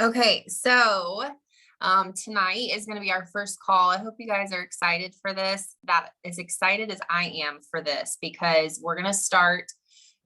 Okay, so tonight is going to be our first call. I hope you guys are excited for this, that as excited as I am for this, because we're going to start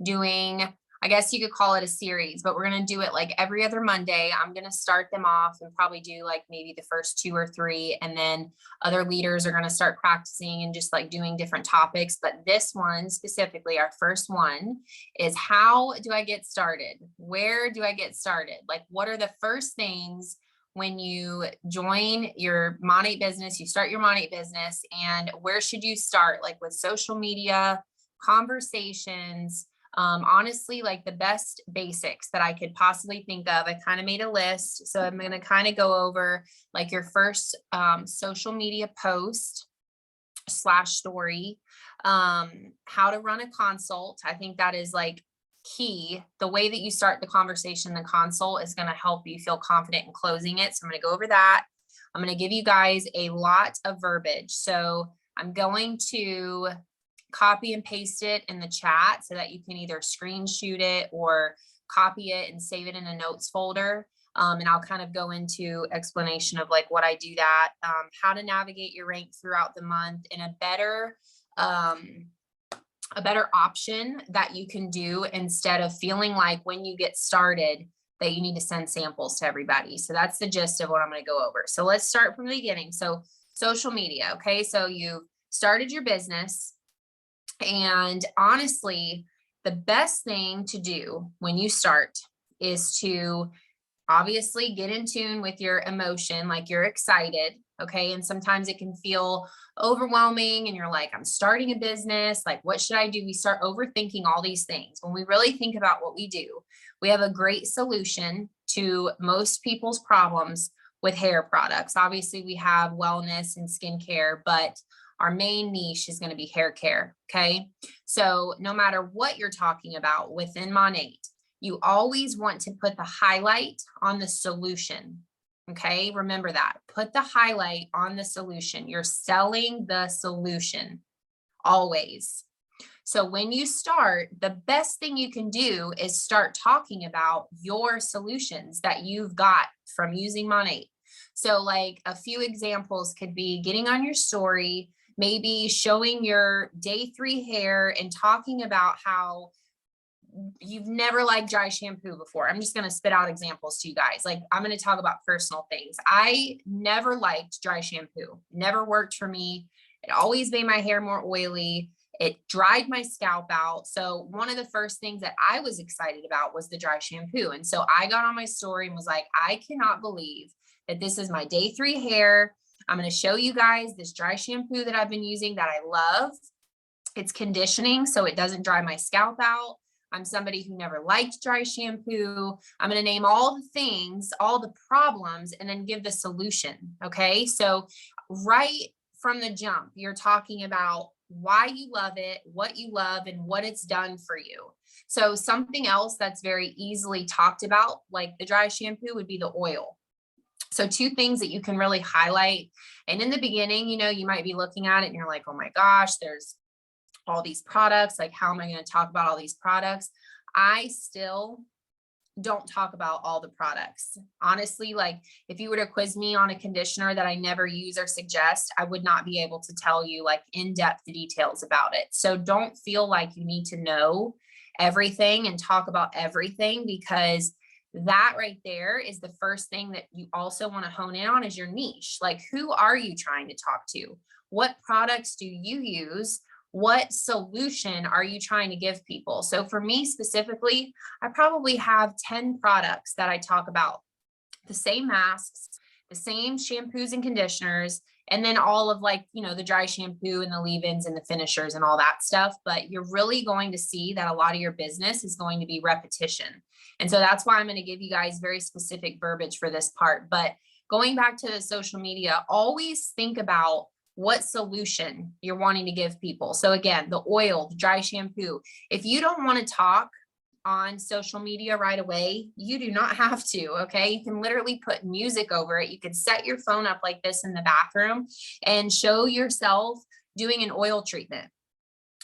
doing, I guess you could call it a series, but we're going to do it like every other Monday. I'm going to start them off and probably do like maybe the first two or three, and then other leaders are going to start practicing and just like doing different topics. But this one specifically, our first one, is how do I get started? Where do I get started? Like, what are the first things when you join your Monat business, you start your Monat business, and where should you start? Like with social media, conversations, honestly, like the best basics that I could possibly think of. I kind of made a list. So I'm going to kind of go over like your first social media post slash story, how to run a consult. I think that is like key. The way that you start the conversation in the consult is going to help you feel confident in closing it. So I'm going to go over that. I'm going to give you guys a lot of verbiage. So I'm going to copy and paste it in the chat so that you can either screenshot it or copy it and save it in a notes folder. And I'll kind of go into explanation of like what I do that, how to navigate your rank throughout the month, and a better option that you can do instead of feeling like when you get started that you need to send samples to everybody. So that's the gist of what I'm going to go over. So let's start from the beginning. So social media. Okay. So you've started your business, and honestly, the best thing to do when you start is to obviously get in tune with your emotion, like you're excited. Okay. And sometimes it can feel overwhelming and you're like, I'm starting a business. Like, what should I do? We start overthinking all these things. When we really think about what we do, we have a great solution to most people's problems with hair products. Obviously, we have wellness and skincare, but our main niche is going to be hair care. Okay. So no matter what you're talking about within Monat, you always want to put the highlight on the solution. Okay. Remember that. Put the highlight on the solution. You're selling the solution always. So when you start, the best thing you can do is start talking about your solutions that you've got from using Monat. So like a few examples could be getting on your story, maybe showing your day 3 hair and talking about how you've never liked dry shampoo before. I'm just going to spit out examples to you guys. Like, I'm going to talk about personal things. I never liked dry shampoo. Never worked for me. It always made my hair more oily. It dried my scalp out. So one of the first things that I was excited about was the dry shampoo. And so I got on my story and was like, I cannot believe that this is my day 3 hair. I'm going to show you guys this dry shampoo that I've been using that I love. It's conditioning, so it doesn't dry my scalp out. I'm somebody who never liked dry shampoo. I'm going to name all the things, all the problems, and then give the solution. Okay. So right from the jump, you're talking about why you love it, what you love, and what it's done for you. So something else that's very easily talked about, like the dry shampoo, would be the oil. So two things that you can really highlight. And in the beginning, you might be looking at it and you're like, oh my gosh, there's all these products. Like, how am I going to talk about all these products? I still don't talk about all the products. Honestly, like if you were to quiz me on a conditioner that I never use or suggest, I would not be able to tell you like in-depth details about it. So don't feel like you need to know everything and talk about everything, because that right there is the first thing that you also want to hone in on is your niche. Like, who are you trying to talk to? What products do you use? What solution are you trying to give people? So for me specifically, I probably have 10 products that I talk about. The same masks, the same shampoos and conditioners, and then all of like, the dry shampoo and the leave-ins and the finishers and all that stuff. But you're really going to see that a lot of your business is going to be repetition. And so that's why I'm going to give you guys very specific verbiage for this part. But going back to the social media, always think about what solution you're wanting to give people. So again, the oil, the dry shampoo. If you don't want to talk on social media right away, you do not have to. Okay. You can literally put music over it. You could set your phone up like this in the bathroom and show yourself doing an oil treatment.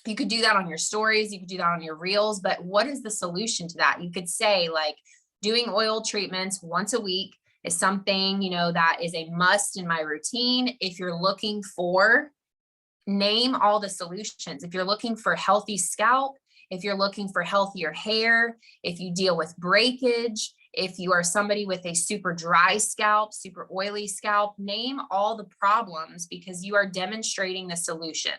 You could do that on your stories. You could do that on your reels. But what is the solution to that? You could say like doing oil treatments once a week is something, that is a must in my routine. If you're looking for, name all the solutions. If you're looking for healthy scalp, if you're looking for healthier hair, if you deal with breakage, if you are somebody with a super dry scalp, super oily scalp, name all the problems because you are demonstrating the solution.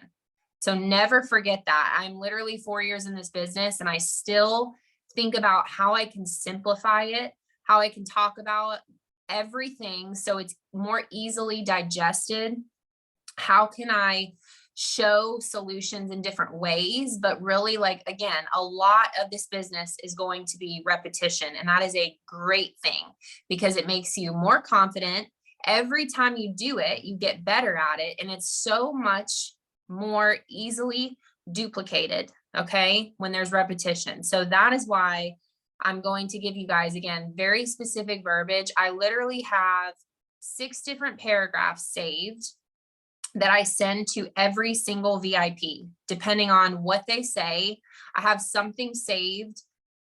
So never forget that. I'm literally 4 years in this business and I still think about how I can simplify it, how I can talk about everything so it's more easily digested. How can I show solutions in different ways? But really, like, again, a lot of this business is going to be repetition. And that is a great thing because it makes you more confident. Every time you do it, you get better at it. And it's so much more easily duplicated, okay, when there's repetition. So that is why I'm going to give you guys, again, very specific verbiage. I literally have 6 different paragraphs saved that I send to every single VIP, depending on what they say. I have something saved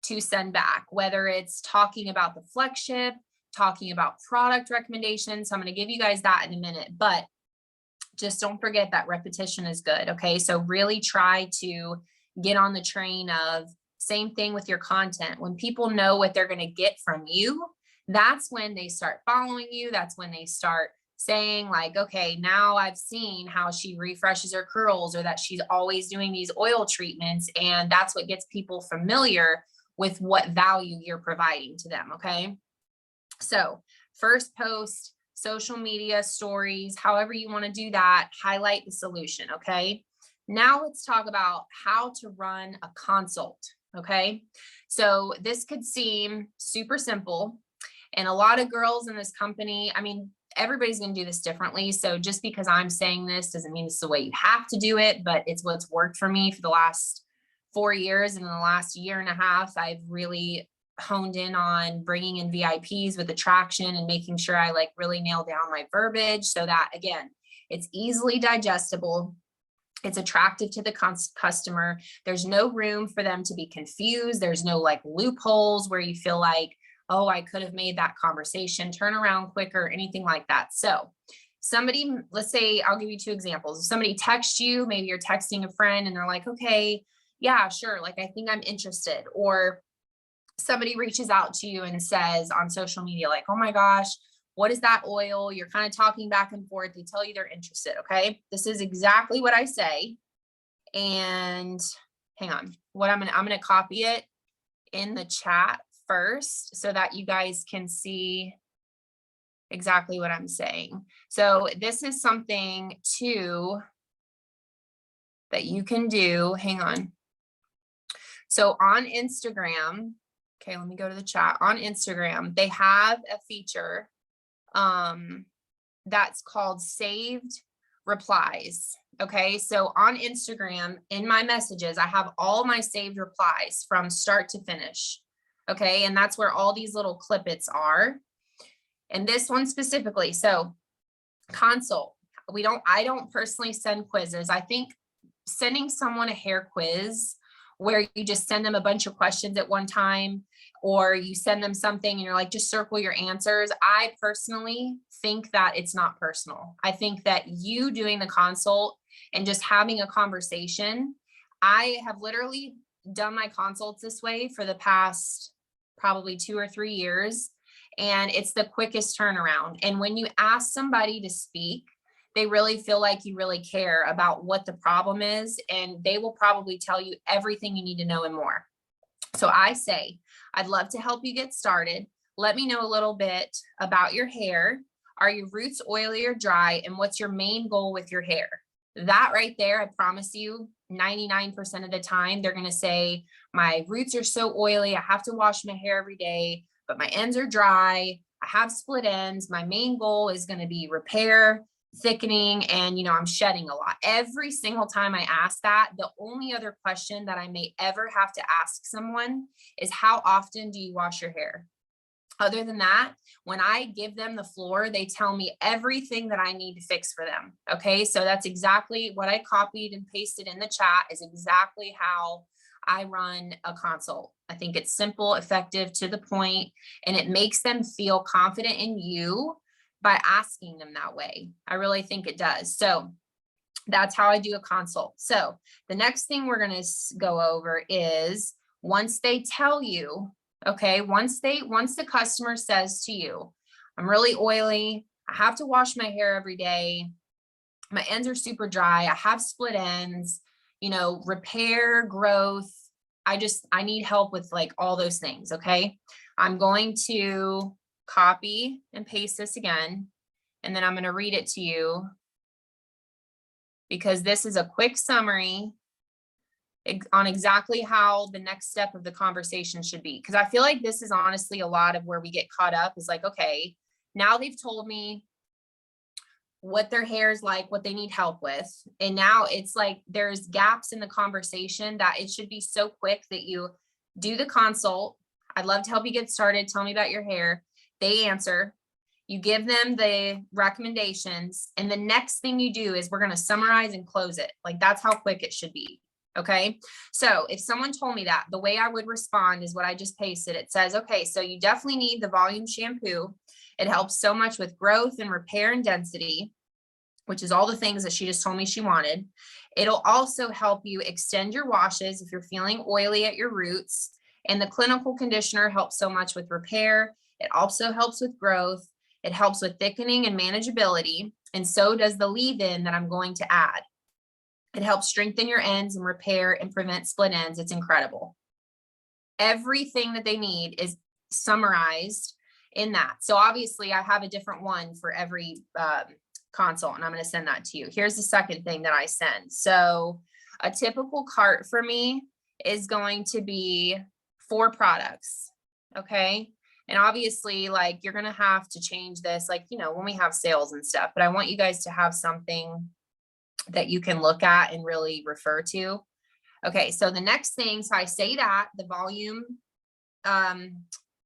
to send back, whether it's talking about the flagship, talking about product recommendations. So I'm going to give you guys that in a minute, but just don't forget that repetition is good. Okay. So really try to get on the train of same thing with your content. When people know what they're going to get from you, that's when they start following you. That's when they start saying like, okay, now I've seen how she refreshes her curls or that she's always doing these oil treatments. And that's what gets people familiar with what value you're providing to them. Okay. So first post, social media stories, however you want to do that, highlight the solution. Okay. Now let's talk about how to run a consult. Okay. So this could seem super simple. And a lot of girls in this company, I mean, everybody's going to do this differently. So just because I'm saying this doesn't mean it's the way you have to do it, but it's what's worked for me for the last 4 years. And in the last year and a half, I've really honed in on bringing in VIPs with attraction and making sure I like really nail down my verbiage so that, again, it's easily digestible. It's attractive to the customer. There's no room for them to be confused. There's no like loopholes where you feel like, oh, I could have made that conversation turn around quicker, anything like that. So somebody, let's say, I'll give you 2 examples. If somebody texts you, maybe you're texting a friend and they're like, okay, yeah, sure. Like, I think I'm interested. Or somebody reaches out to you and says on social media, like, oh my gosh, what is that oil? You're kind of talking back and forth. They tell you they're interested. Okay. This is exactly what I say. And hang on, I'm going to copy it in the chat first so that you guys can see exactly what I'm saying. So this is something too that you can do. Hang on. So on Instagram, okay, let me go to the chat. On Instagram, they have a feature that's called saved replies. Okay, so on Instagram, in my messages, I have all my saved replies from start to finish. Okay, and that's where all these little clippets are. And this one specifically, so consult. I don't personally send quizzes. I think sending someone a hair quiz where you just send them a bunch of questions at one time, or you send them something and you're like, just circle your answers. I personally think that it's not personal. I think that you doing the consult and just having a conversation, I have literally done my consults this way for the past probably 2 or 3 years. And it's the quickest turnaround. And when you ask somebody to speak, they really feel like you really care about what the problem is, and they will probably tell you everything you need to know and more. So I say, I'd love to help you get started. Let me know a little bit about your hair. Are your roots oily or dry? And what's your main goal with your hair? That right there, I promise you, 99% of the time, they're going to say, my roots are so oily, I have to wash my hair every day, but my ends are dry. I have split ends. My main goal is going to be repair, thickening, and I'm shedding a lot. Every single time I ask that, the only other question that I may ever have to ask someone is, how often do you wash your hair? Other than that, when I give them the floor, they tell me everything that I need to fix for them. Okay, so that's exactly what I copied and pasted in the chat, is exactly how I run a consult. I think it's simple, effective, to the point, and it makes them feel confident in you by asking them that way. I really think it does. So that's how I do a consult. So the next thing we're going to go over is once they tell you, okay, once the customer says to you, I'm really oily, I have to wash my hair every day, my ends are super dry, I have split ends, repair, growth, I need help with like all those things. Okay. I'm going to copy and paste this again, and then I'm going to read it to you because this is a quick summary on exactly how the next step of the conversation should be. Because I feel like this is honestly a lot of where we get caught up is like, okay, now they've told me what their hair is like, what they need help with. And now it's like there's gaps in the conversation that it should be so quick that you do the consult. I'd love to help you get started. Tell me about your hair. They answer. You give them the recommendations. And the next thing you do is we're going to summarize and close it. Like that's how quick it should be. Okay. So if someone told me that, the way I would respond is what I just pasted. It says, okay, so you definitely need the volume shampoo. It helps so much with growth and repair and density, which is all the things that she just told me she wanted. It'll also help you extend your washes if you're feeling oily at your roots. And the clinical conditioner helps so much with repair. It also helps with growth. It helps with thickening and manageability. And so does the leave-in that I'm going to add. It helps strengthen your ends and repair and prevent split ends. It's incredible. Everything that they need is summarized in that. So obviously I have a different one for every consult, and I'm going to send that to you. Here's the second thing that I send. So a typical cart for me is going to be 4 products. Okay. And obviously like you're going to have to change this, like, when we have sales and stuff, but I want you guys to have something that you can look at and really refer to. Okay. So the next thing, so I say that the volume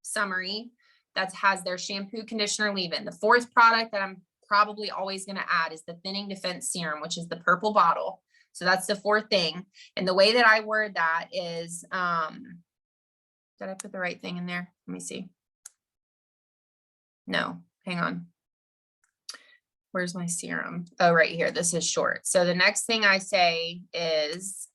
summary that has their shampoo, conditioner, leave-in. The 4th product that I'm probably always going to add is the thinning defense serum, which is the purple bottle. So that's the 4th thing. And the way that I word that is, did I put the right thing in there? Let me see. No, hang on. Where's my serum? Oh, right here. This is short. So the next thing I say is,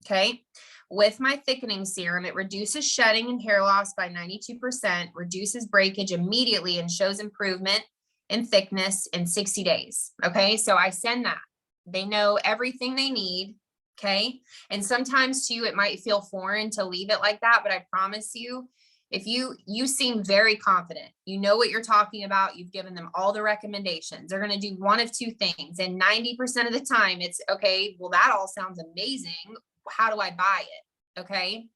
okay, with my thickening serum, it reduces shedding and hair loss by 92%, reduces breakage immediately, and shows improvement in thickness in 60 days. Okay, so I send that. They know everything they need. Okay, and sometimes too, it might feel foreign to leave it like that, but I promise you, if you seem very confident, you know what you're talking about, you've given them all the recommendations, they're going to do one of 2 things. And 90% of the time it's, okay, well, that all sounds amazing. How do I buy it? Okay.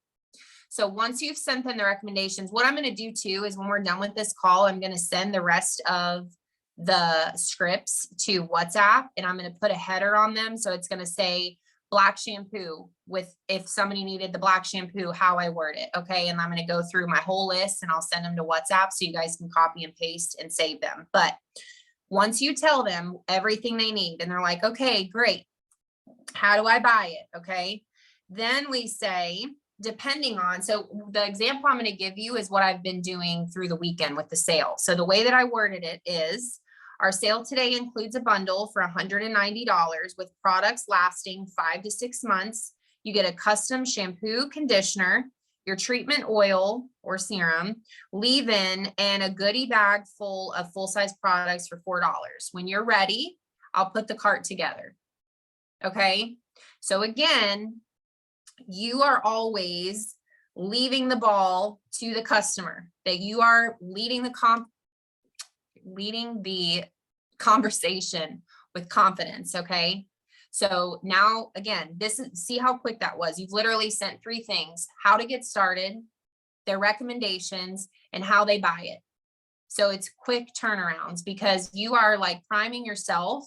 So once you've sent them the recommendations, what I'm going to do too is when we're done with this call, I'm going to send the rest of the scripts to WhatsApp, and I'm going to put a header on them. So it's going to say black shampoo with, if somebody needed the black shampoo, how I word it. Okay. And I'm going to go through my whole list and I'll send them to WhatsApp so you guys can copy and paste and save them. But once you tell them everything they need and they're like, okay, great. How do I buy it? Okay. Then we say, depending on, so the example I'm going to give you is what I've been doing through the weekend with the sale. So the way that I worded it is, our sale today includes a bundle for $190 with products lasting 5 to 6 months. You get a custom shampoo, conditioner, your treatment oil or serum, leave-in, and a goodie bag full of full-size products for $4. When you're ready, I'll put the cart together. Okay. So again, you are always leaving the ball to the customer, that you are leading the conversation with confidence. Okay. So now again, see how quick that was. You've literally sent 3 things: how to get started, their recommendations, and how they buy it. So it's quick turnarounds because you are like priming yourself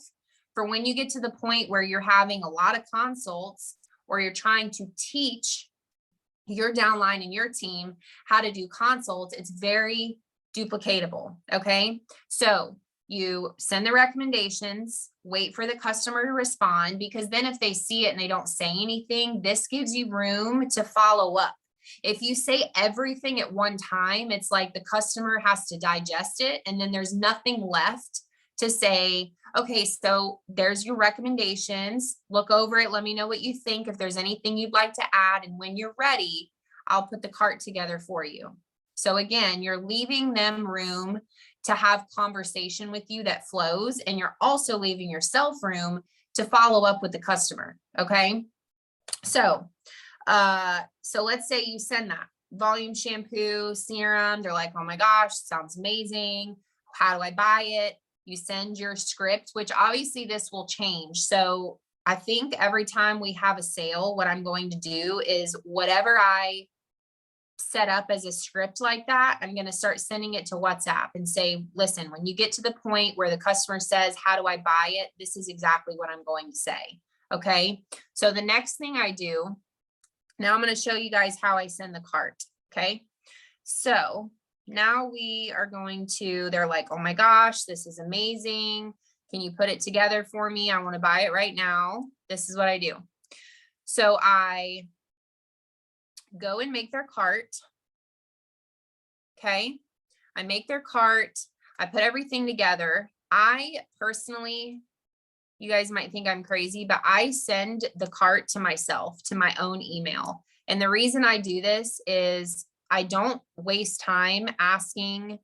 for when you get to the point where you're having a lot of consults or you're trying to teach your downline and your team how to do consults. It's very duplicatable. Okay. So you send the recommendations, wait for the customer to respond, because then if they see it and they don't say anything, this gives you room to follow up. If you say everything at one time, it's like the customer has to digest it, and then there's nothing left to say, okay, so there's your recommendations. Look over it. Let me know what you think. If there's anything you'd like to add, and when you're ready, I'll put the cart together for you. So again, you're leaving them room to have conversation with you that flows, and you're also leaving yourself room to follow up with the customer. Okay. So let's say you send that volume shampoo, serum. They're like, oh my gosh, sounds amazing. How do I buy it? You send your script, which obviously this will change. So I think every time we have a sale, what I'm going to do is whatever I set up as a script like that, I'm going to start sending it to WhatsApp and say, listen, when you get to the point where the customer says, how do I buy it? This is exactly what I'm going to say. Okay. So the next thing I do, now I'm going to show you guys how I send the cart. Okay. So now we are going to, they're like, oh my gosh, this is amazing. Can you put it together for me? I want to buy it right now. This is what I do. So I go and make their cart. Okay. I make their cart. I put everything together. I personally, you guys might think I'm crazy, but I send the cart to myself, to my own email. And the reason I do this is I don't waste time asking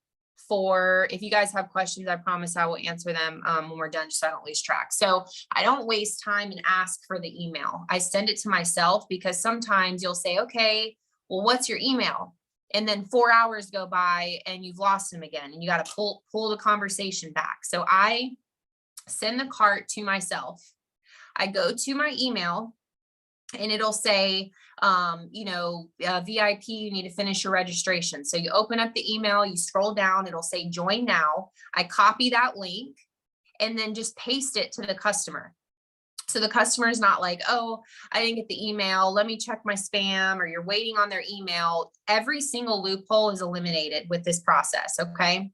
for, if you guys have questions, I promise I will answer them when we're done, just so I don't lose track. So I don't waste time and ask for the email. I send it to myself, because sometimes you'll say, okay, well, what's your email? And then 4 hours go by and you've lost them again, and you got to pull the conversation back. So I send the cart to myself. I go to my email and it'll say, VIP, you need to finish your registration. So you open up the email, you scroll down, it'll say join now. I copy that link and then just paste it to the customer. So the customer is not like, oh, I didn't get the email, let me check my spam, or you're waiting on their email. Every single loophole is eliminated with this process. Okay.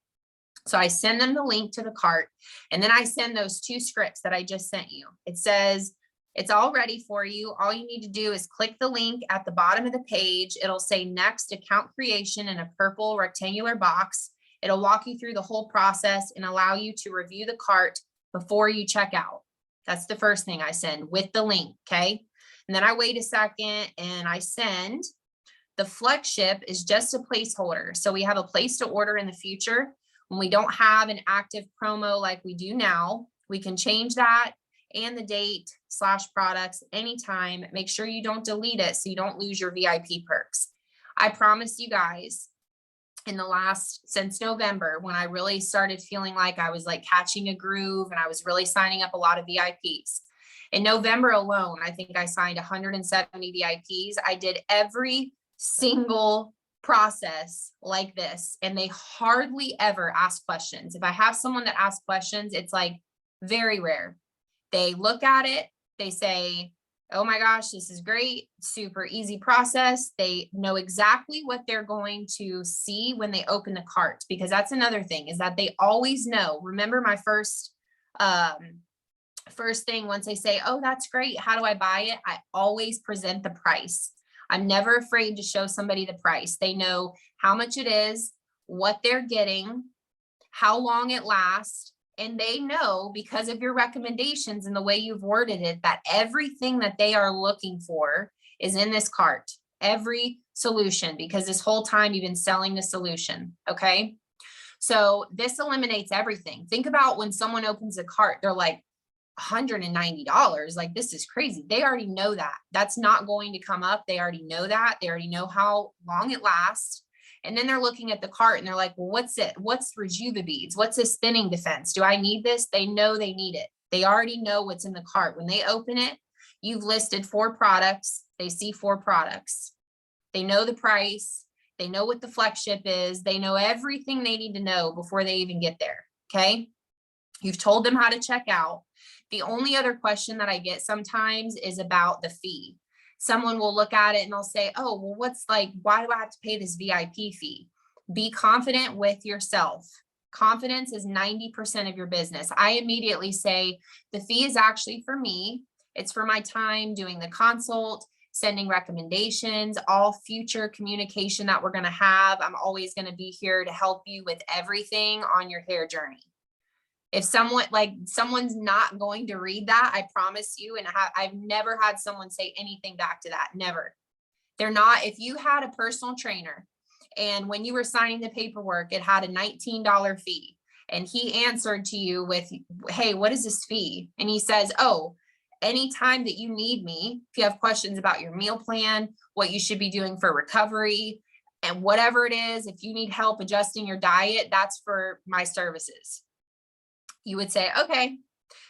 So I send them the link to the cart, and then I send those 2 scripts that I just sent you. It says, it's all ready for you. All you need to do is click the link at the bottom of the page. It'll say next account creation in a purple rectangular box. It'll walk you through the whole process and allow you to review the cart before you check out. That's the first thing I send with the link. Okay. And then I wait a second and I send the flex ship is just a placeholder. So we have a place to order in the future. When we don't have an active promo like we do now, we can change that and the date / products anytime. Make sure you don't delete it so you don't lose your VIP perks. I promise you guys, since November, when I really started feeling like I was like catching a groove and I was really signing up a lot of VIPs. In November alone, I think I signed 170 VIPs. I did every single process like this, and they hardly ever ask questions. If I have someone that asks questions, it's like very rare. They look at it, they say, oh my gosh, this is great, super easy process. They know exactly what they're going to see when they open the cart, because that's another thing, is that they always know. Remember my first thing, once they say, oh, that's great, how do I buy it? I always present the price. I'm never afraid to show somebody the price. They know how much it is, what they're getting, how long it lasts. And they know, because of your recommendations and the way you've worded it, that everything that they are looking for is in this cart, every solution, because this whole time you've been selling the solution. Okay. So this eliminates everything. Think about when someone opens a cart, they're like, $190, like, this is crazy. They already know that. That's not going to come up. They already know that. They already know how long it lasts. And then they're looking at the cart and they're like, well, what's it? What's Rejuva beads? What's a spinning defense? Do I need this? They know they need it. They already know what's in the cart. When they open it, you've listed 4 products. They see 4 products. They know the price. They know what the flex ship is. They know everything they need to know before they even get there. Okay. You've told them how to check out. The only other question that I get sometimes is about the fee. Someone will look at it and they'll say, oh, well, why do I have to pay this VIP fee? Be confident with yourself. Confidence is 90% of your business. I immediately say the fee is actually for me. It's for my time doing the consult, sending recommendations, all future communication that we're going to have. I'm always going to be here to help you with everything on your hair journey. If someone's not going to read that, I promise you, and I've never had someone say anything back to that. Never. They're not. If you had a personal trainer and when you were signing the paperwork, it had a $19 fee and he answered to you with, hey, what is this fee? And he says, oh, anytime that you need me, if you have questions about your meal plan, what you should be doing for recovery, and whatever it is, if you need help adjusting your diet, that's for my services. You would say, okay.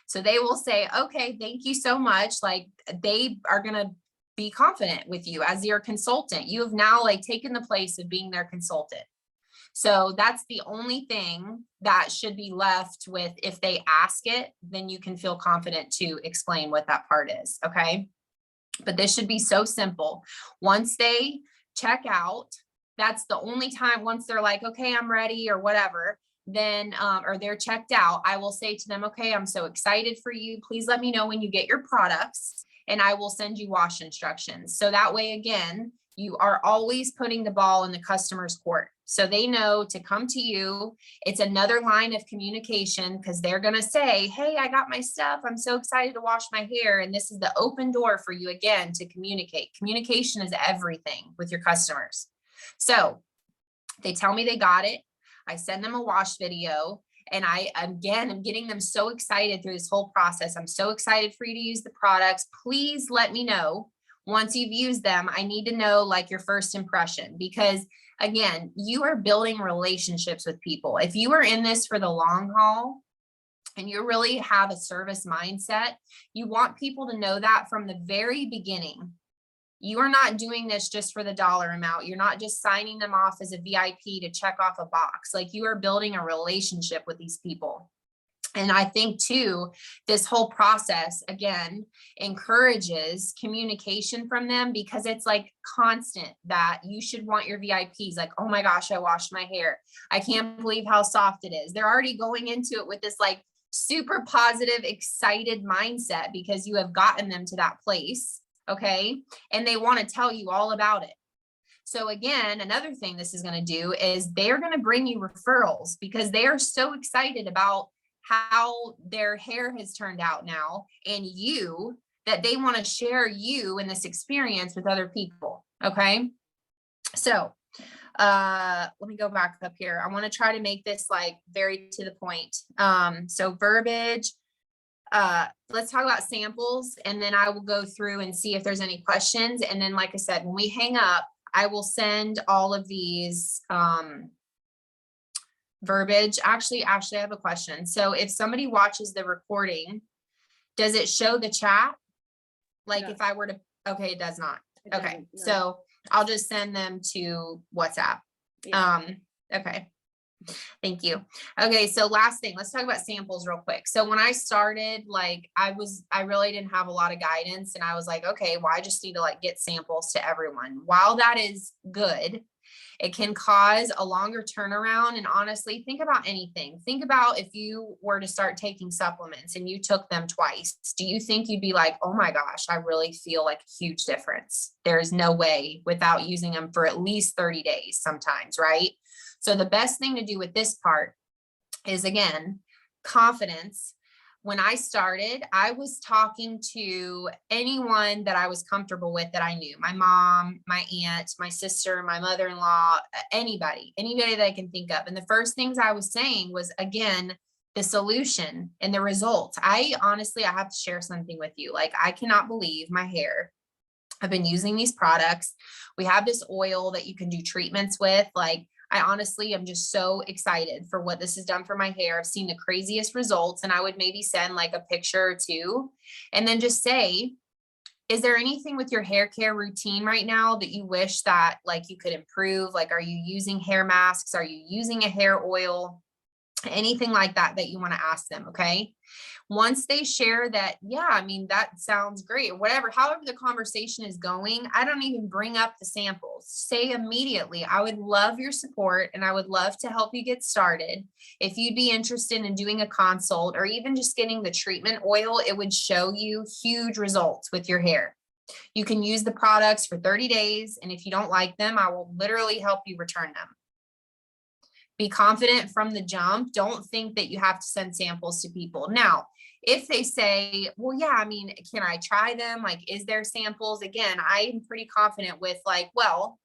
So they will say, okay, thank you so much. Like they are going to be confident with you as your consultant. You have now like taken the place of being their consultant. So that's the only thing that should be left with. If they ask it, then you can feel confident to explain what that part is. Okay. But this should be so simple. Once they check out, that's the only time. Once they're like, okay, I'm ready or whatever, then, or they're checked out, I will say to them, okay, I'm so excited for you. Please let me know when you get your products and I will send you wash instructions. So that way, again, you are always putting the ball in the customer's court. So they know to come to you. It's another line of communication because they're going to say, hey, I got my stuff. I'm so excited to wash my hair. And this is the open door for you again to communicate. Communication is everything with your customers. So they tell me they got it. I send them a wash video. And I'm getting them so excited through this whole process. I'm so excited for you to use the products. Please let me know once you've used them. I need to know like your first impression, because again, you are building relationships with people. If you are in this for the long haul and you really have a service mindset, you want people to know that from the very beginning. You are not doing this just for the dollar amount. You're not just signing them off as a VIP to check off a box. Like you are building a relationship with these people. And I think too, this whole process, again, encourages communication from them because it's like constant that you should want your VIPs like, oh my gosh, I washed my hair. I can't believe how soft it is. They're already going into it with this like super positive, excited mindset because you have gotten them to that place. Okay. And they want to tell you all about it. So again, another thing this is going to do is they're going to bring you referrals because they are so excited about how their hair has turned out now and you, that they want to share you in this experience with other people. Okay. So let me go back up here. I want to try to make this like very to the point. So verbiage, let's talk about samples and then I will go through and see if there's any questions. And then, like I said, when we hang up, I will send all of these, verbiage. Actually, I have a question. So if somebody watches the recording, does it show the chat? Like if I were to, okay, it does not. Okay. No. So I'll just send them to WhatsApp. Yeah. Okay. Thank you. Okay. So last thing, let's talk about samples real quick. So when I started, like I really didn't have a lot of guidance and I was like, okay, well, I just need to like get samples to everyone. While that is good, it can cause a longer turnaround. And honestly, think about anything. Think about if you were to start taking supplements and you took them twice, do you think you'd be like, oh my gosh, I really feel like a huge difference? There's no way without using them for at least 30 days sometimes, right? So the best thing to do with this part is, again, confidence. When I started, I was talking to anyone that I was comfortable with that I knew, my mom, my aunt, my sister, my mother-in-law, anybody that I can think of. And the first things I was saying was, again, the solution and the results. I have to share something with you. Like, I cannot believe my hair. I've been using these products. We have this oil that you can do treatments with. Like, I honestly am just so excited for what this has done for my hair. I've seen the craziest results, and I would maybe send like a picture or two and then just say, is there anything with your hair care routine right now that you wish that like you could improve? Like, are you using hair masks? Are you using a hair oil? Anything like that you want to ask them. Okay. Once they share that, yeah, I mean, that sounds great, or whatever, however the conversation is going, I don't even bring up the samples. Say immediately, I would love your support and I would love to help you get started. If you'd be interested in doing a consult or even just getting the treatment oil, it would show you huge results with your hair. You can use the products for 30 days. And if you don't like them, I will literally help you return them. Be confident from the jump. Don't think that you have to send samples to people. Now, if they say, well, yeah, I mean, can I try them? Like, is there samples? Again, I'm pretty confident with like, well,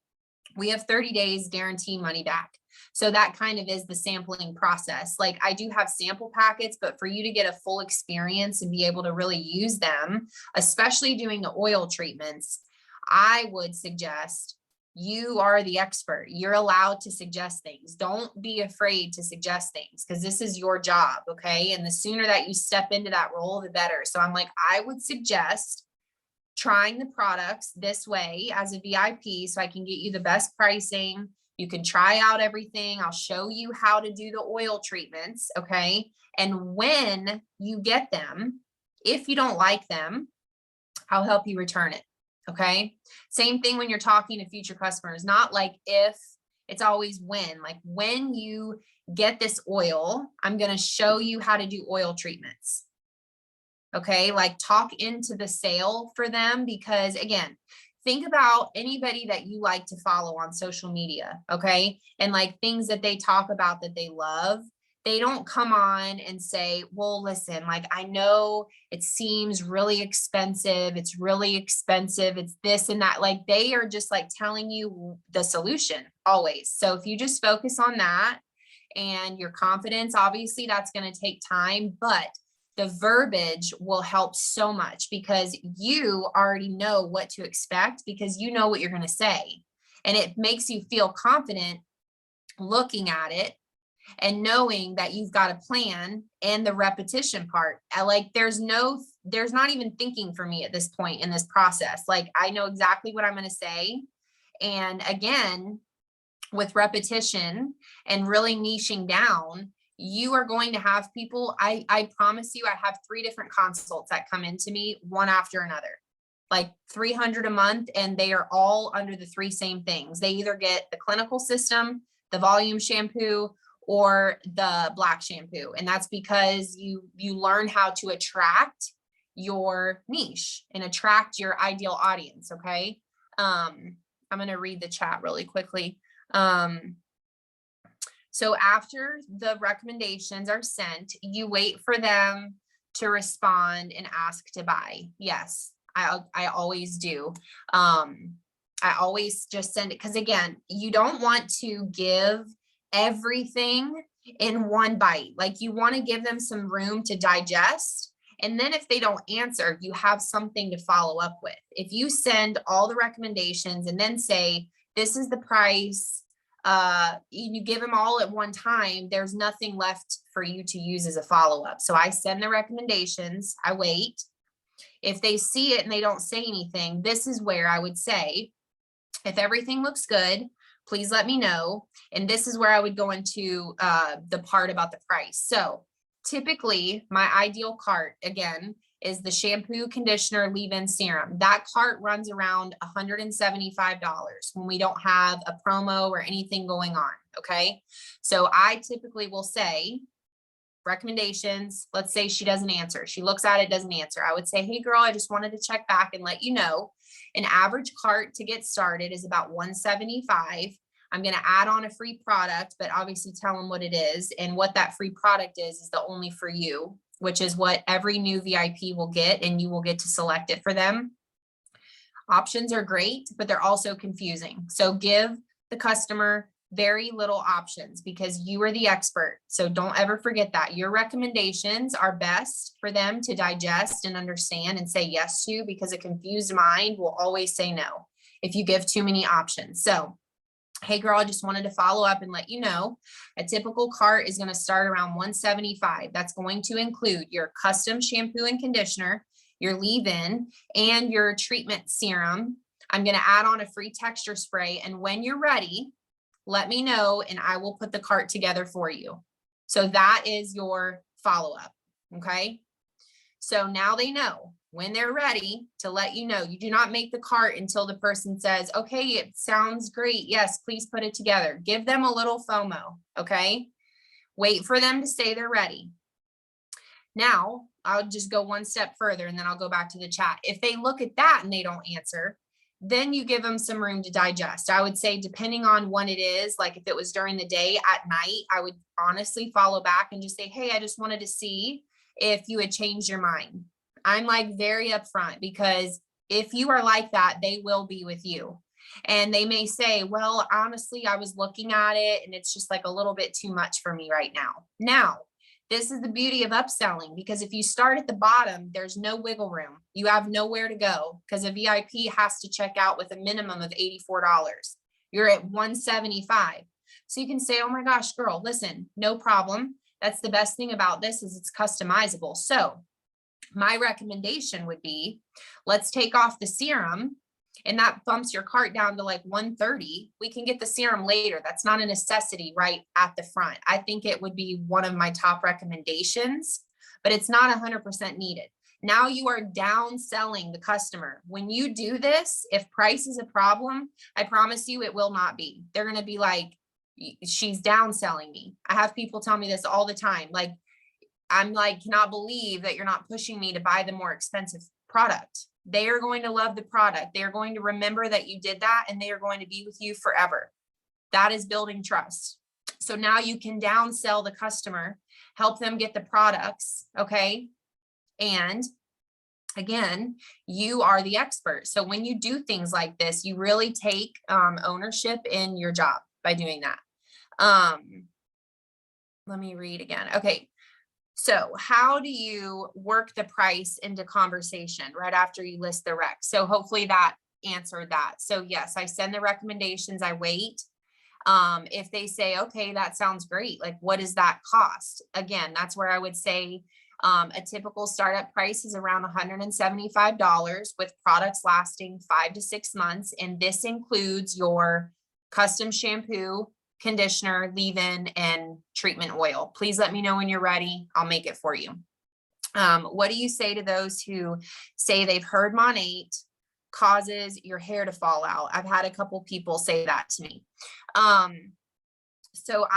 we have 30 days guarantee money back. So that kind of is the sampling process. Like I do have sample packets, but for you to get a full experience and be able to really use them, especially doing the oil treatments, I would suggest you are the expert. You're allowed to suggest things. Don't be afraid to suggest things because this is your job. Okay. And the sooner that you step into that role, the better. So I'm like, I would suggest trying the products this way as a VIP so I can get you the best pricing. You can try out everything. I'll show you how to do the oil treatments. Okay. And when you get them, if you don't like them, I'll help you return it. Okay. Same thing when you're talking to future customers, not like if, it's always when. Like when you get this oil, I'm going to show you how to do oil treatments. Okay. Like talk into the sale for them, because again, think about anybody that you like to follow on social media. Okay. And like things that they talk about that they love. They don't come on and say, well, listen, like, I know it seems really expensive. It's really expensive. It's this and that. Like they are just like telling you the solution always. So if you just focus on that and your confidence, obviously that's going to take time, but the verbiage will help so much because you already know what to expect because you know what you're going to say. And it makes you feel confident looking at it and knowing that you've got a plan and the repetition part. Like there's not even thinking for me at this point in this process. Like I know exactly what I'm going to say. And again, with repetition and really niching down, you are going to have people. I promise you, I have 3 different consults that come into me one after another, like 300 a month. And they are all under the 3 same things. They either get the clinical system, the volume shampoo, or the black shampoo. And that's because you learn how to attract your niche and attract your ideal audience. Okay. I'm going to read the chat really quickly. So after the recommendations are sent, you wait for them to respond and ask to buy. Yes, I always do. I always just send it because again, you don't want to give everything in one bite. Like you want to give them some room to digest. And then if they don't answer, you have something to follow up with. If you send all the recommendations and then say, this is the price, you give them all at one time, there's nothing left for you to use as a follow-up. So I send the recommendations, I wait. If they see it and they don't say anything, this is where I would say, if everything looks good, please let me know. And this is where I would go into the part about the price. So typically my ideal cart, again, is the shampoo, conditioner, leave-in serum. That cart runs around $175 when we don't have a promo or anything going on. Okay. So I typically will say recommendations. Let's say she doesn't answer. She looks at it, doesn't answer. I would say, hey girl, I just wanted to check back and let you know an average cart to get started is about $175. I'm going to add on a free product, but obviously tell them what it is. And what that free product is the only for you, which is what every new VIP will get, and you will get to select it for them. Options are great, but they're also confusing. So give the customer very little options because you are the expert. So don't ever forget that your recommendations are best for them to digest and understand and say yes to, because a confused mind will always say no if you give too many options. So, hey girl, I just wanted to follow up and let you know a typical cart is going to start around $175. That's going to include your custom shampoo and conditioner, your leave-in, and your treatment serum. I'm going to add on a free texture spray. And when you're ready, let me know and I will put the cart together for you. So that is your follow-up. Okay. So now they know when they're ready to let you know. You do not make the cart until the person says, okay, it sounds great. Yes, please put it together. Give them a little FOMO, okay? Wait for them to say they're ready. Now, I'll just go one step further and then I'll go back to the chat. If they look at that and they don't answer, then you give them some room to digest. I would say, depending on when it is, like if it was during the day, at night, I would honestly follow back and just say, hey, I just wanted to see if you had changed your mind. I'm like very upfront, because if you are like that, they will be with you. And they may say, well, honestly, I was looking at it and it's just like a little bit too much for me right now. Now, this is the beauty of upselling, because if you start at the bottom, there's no wiggle room. You have nowhere to go, because a VIP has to check out with a minimum of $84. You're at $175. So you can say, oh my gosh, girl, listen, no problem. That's the best thing about this, is it's customizable. So my recommendation would be, let's take off the serum, and that bumps your cart down to like 130. We can get the serum later. That's not a necessity right at the front. I think it would be one of my top recommendations, but it's not 100% needed. Now you are down selling the customer. When you do this, if price is a problem, I promise you it will not be. They're going to be like, she's down selling me. I have people tell me this all the time. Like, I'm like, cannot believe that you're not pushing me to buy the more expensive product. They are going to love the product. They are going to remember that you did that, and they are going to be with you forever. That is building trust. So now you can downsell the customer, help them get the products. Okay. And again, you are the expert. So when you do things like this, you really take ownership in your job by doing that. Let me read again. Okay. So how do you work the price into conversation right after you list the rec? So hopefully that answered that. So yes, I send the recommendations, I wait. If they say, okay, that sounds great, like what does that cost? Again, that's where I would say a typical startup price is around $175, with products lasting 5 to 6 months. And this includes your custom shampoo, conditioner, leave-in, and treatment oil. Please let me know when you're ready. I'll make it for you. What do you say to those who say they've heard Monat causes your hair to fall out? I've had a couple people say that to me. So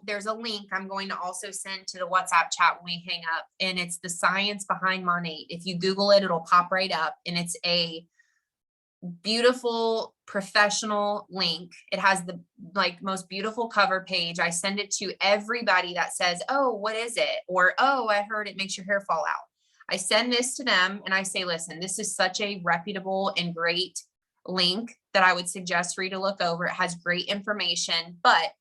there's a link I'm going to also send to the WhatsApp chat when we hang up, and it's the science behind Monat. If you Google it, it'll pop right up, and it's a beautiful professional link. It has the most beautiful cover page. I send it to everybody that says, oh, what is it? Or, oh, I heard it makes your hair fall out. I send this to them and I say, listen, this is such a reputable and great link that I would suggest for you to look over. It has great information, but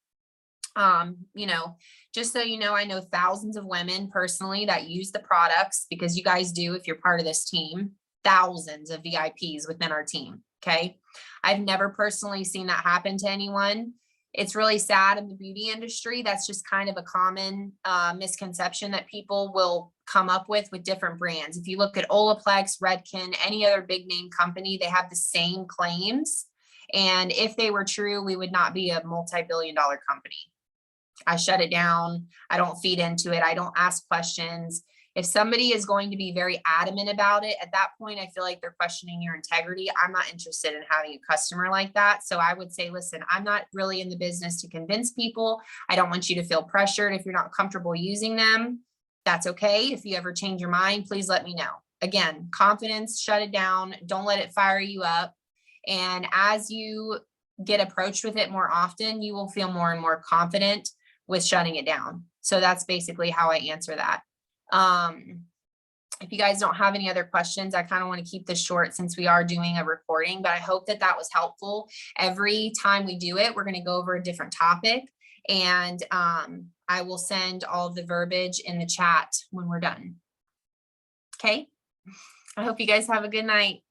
just so you know, I know thousands of women personally that use the products, because you guys do, if you're part of this team, thousands of VIPs within our team. Okay. I've never personally seen that happen to anyone. It's really sad in the beauty industry. That's just kind of a common misconception that people will come up with different brands. If you look at Olaplex, Redken, any other big name company, they have the same claims. And if they were true, we would not be a multi-billion-dollar company. I shut it down. I don't feed into it. I don't ask questions. If somebody is going to be very adamant about it, at that point, I feel like they're questioning your integrity. I'm not interested in having a customer like that. So I would say, listen, I'm not really in the business to convince people. I don't want you to feel pressured. If you're not comfortable using them, that's okay. If you ever change your mind, please let me know. Again, confidence, shut it down. Don't let it fire you up. And as you get approached with it more often, you will feel more and more confident with shutting it down. So that's basically how I answer that. If you guys don't have any other questions, I kind of want to keep this short since we are doing a recording, but I hope that that was helpful. Every time we do it, we're going to go over a different topic, and I will send all of the verbiage in the chat when we're done. Okay. I hope you guys have a good night.